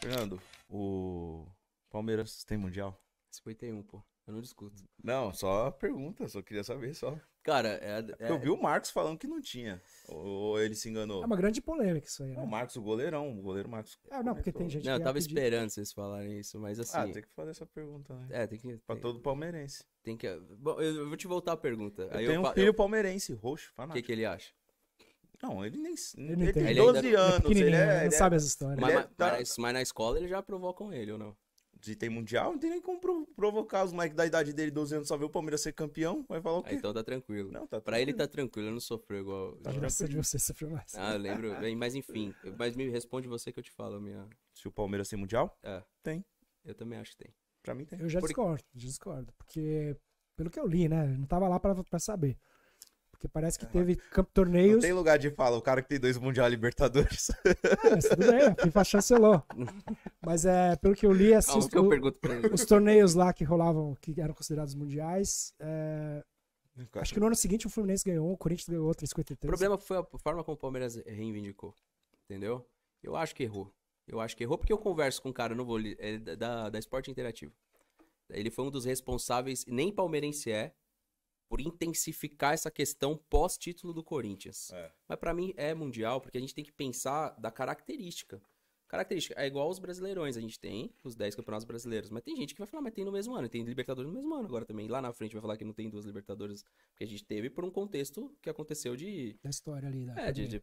Fernando, o Palmeiras tem Mundial? 51, pô. Eu não discuto. Não, só pergunta, só queria saber só. Cara, Eu vi o Marcos falando que não tinha. Ou ele se enganou? É uma grande polêmica isso aí, Não, né? o Marcos, o goleirão, o goleiro Marcos. Não, porque tem gente Não, eu que tava acredita. esperando vocês falarem isso, mas assim... Tem que fazer essa pergunta, né? tem que... Pra todo palmeirense. Tem que... Bom, eu vou te voltar a pergunta. Eu tenho um filho palmeirense, roxo, O fanático. que ele acha? Não, ele nem... Ele não Ele entende. tem Ele 12 ainda- anos, ele pequenininho, é... não sabe as histórias. Ele Mas na escola ele já provocam ele, ou não? Se tem Mundial, não tem nem como provocar os moleques da idade dele, 12 anos, só ver o Palmeiras ser campeão, vai falar o quê? Então tá tranquilo. Não, tá Pra ele tranquilo. tá tranquilo, ele não sofreu igual... A graça de você sofreu mais. Ah, eu lembro. Mas enfim, mas me responde você que eu te falo a minha... Se o Palmeiras tem Mundial, É. Tem. Eu também acho que tem. pra mim tem. Eu já discordo. Porque, pelo que eu li, né? Eu não tava lá pra saber. Porque parece que teve Não torneios. tem lugar de fala, o cara que tem 2 Mundial Libertadores. Mas tudo bem, a FIFA chancelou. Mas pelo que eu li, assim, Calma que eu pergunto pra ele. os torneios lá que rolavam, que eram considerados mundiais, acho que no ano seguinte o Fluminense ganhou, o Corinthians ganhou outro, O 53. problema foi a forma como o Palmeiras reivindicou. Entendeu? Eu acho que errou. Porque eu converso com um cara, não vou da Esporte Interativo. Ele foi um dos responsáveis, nem palmeirense por intensificar essa questão pós-título do Corinthians. Mas pra mim é mundial, porque a gente tem que pensar da característica. Característica é igual aos brasileirões, a gente tem os 10 campeonatos brasileiros, mas tem gente que vai falar, mas tem no mesmo ano, tem Libertadores no mesmo ano agora também. Lá na frente vai falar que não tem 2 Libertadores, porque a gente teve por um contexto que aconteceu Da história ali.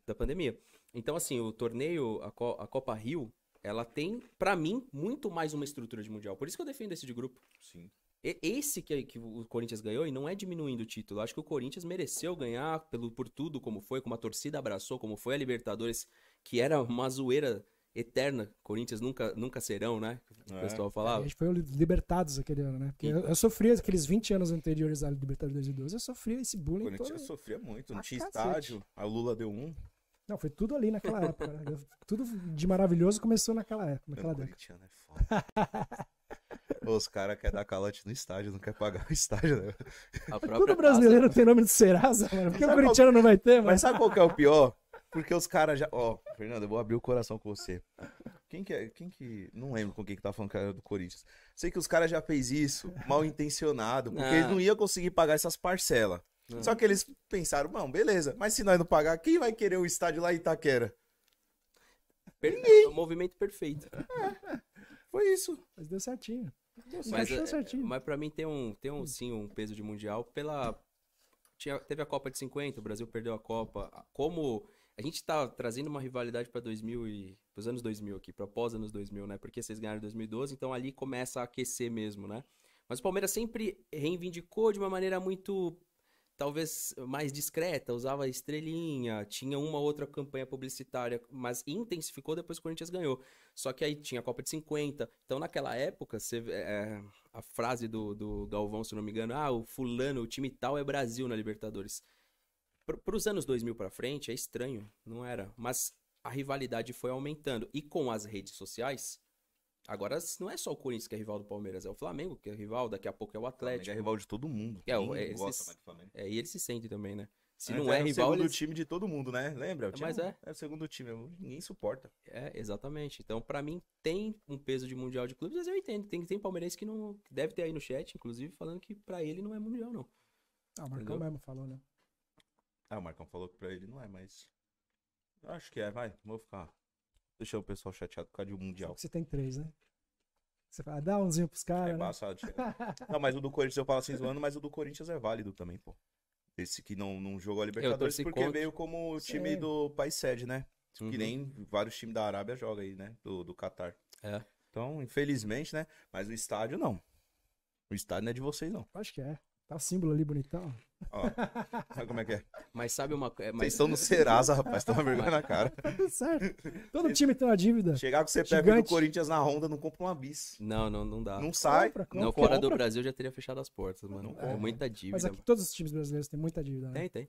da pandemia. Então, assim, o torneio, a Copa Rio, ela tem, pra mim, muito mais uma estrutura de mundial. Por isso que eu defendo esse de grupo. Sim. Esse que o Corinthians ganhou, e não é diminuindo o título. Eu acho que o Corinthians mereceu ganhar por tudo, como foi, como a torcida abraçou, como foi a Libertadores, que era uma zoeira eterna. Corinthians nunca serão, né? O pessoal A falava. gente foi o Libertados aquele ano, né? Porque eu sofria aqueles 20 anos anteriores à Libertadores de 2012, eu sofria esse O bullying Corinthians todo. sofria muito, não Ah, tinha cacete. estádio, a Lula deu um. Não, foi tudo ali naquela época. Né? Tudo de maravilhoso começou naquela época, O naquela década. corintiano é foda. Pô, os caras querem dar calote no estádio, não quer pagar o estádio, né? A própria Todo brasileiro tem nome de Serasa, mano. Por que o corintiano não vai ter, mano? Mas sabe qual que é o pior? Porque os caras já... Fernando, eu vou abrir o coração com você. Quem que... Não lembro com quem que tá falando que era do Corinthians. Sei que os caras já fez isso, mal intencionado, porque eles não iam conseguir pagar essas parcelas. Só que eles pensaram, bom, beleza, mas se nós não pagar, quem vai querer o estádio lá em Itaquera? O movimento perfeito. Foi isso. Mas deu certinho. Mas, Achou certinho. mas pra mim sim um peso de mundial teve a Copa de 50, o Brasil perdeu a Copa. Como a gente tá trazendo uma rivalidade para os anos 2000 aqui, para pós anos 2000, né? Porque vocês ganharam em 2012, então ali começa a aquecer mesmo, né? Mas o Palmeiras sempre reivindicou de uma maneira muito, talvez mais discreta, usava estrelinha, tinha uma outra campanha publicitária, mas intensificou depois que o Corinthians ganhou. Só que aí tinha a Copa de 50. Então, naquela época, a frase do Galvão, se não me engano, o fulano, o time tal é Brasil na Libertadores. Para os anos 2000 para frente, é estranho, não era. Mas a rivalidade foi aumentando. E com as redes sociais, agora não é só o Corinthians que é rival do Palmeiras, é o Flamengo que é rival, daqui a pouco é o Atlético. É rival de todo mundo. Ninguém gosta mais do Flamengo. E eles se sentem também, né? Se Antes não é era rival, o segundo eles... time de todo mundo, né? Lembra? Mas é. É o segundo time, ninguém suporta. Exatamente. Então, pra mim, tem um peso de mundial de clubes, mas eu entendo. Tem palmeirense que não... que deve ter aí no chat, inclusive, falando que pra ele não é mundial, não. O Marcão Entendeu? mesmo falou, né? O Marcão falou que pra ele não é, mas... Eu acho que vai. Vou ficar... Deixa o pessoal chateado por causa de um mundial. Você tem 3, né? Você fala, dá umzinho pros É caras, né? embaçado. Não, mas o do Corinthians eu falo assim zoando, mas o do Corinthians é válido também, pô. Esse que não jogou a Libertadores torci porque contra. veio como o time Sim. do país sede, né? Uhum. Que nem vários times da Arábia jogam aí, né? Do Catar. É. Então, infelizmente, né? Mas o estádio não. O estádio não é de vocês, não. Acho que é. Tá o símbolo ali bonitão. Ó, sabe como é que é? Mas sabe uma coisa... Vocês estão no Serasa, rapaz. Toma vergonha na cara. Tá tudo certo. Todo time tem uma dívida. Chegar com o CPF Gigante. do Corinthians na Honda, não compra uma bis. Não dá. Não sai. Compra, Não, compra. fora do Brasil já teria fechado as portas, mano. Não É muita Mas dívida. aqui todos os times brasileiros têm muita dívida, né? Tem.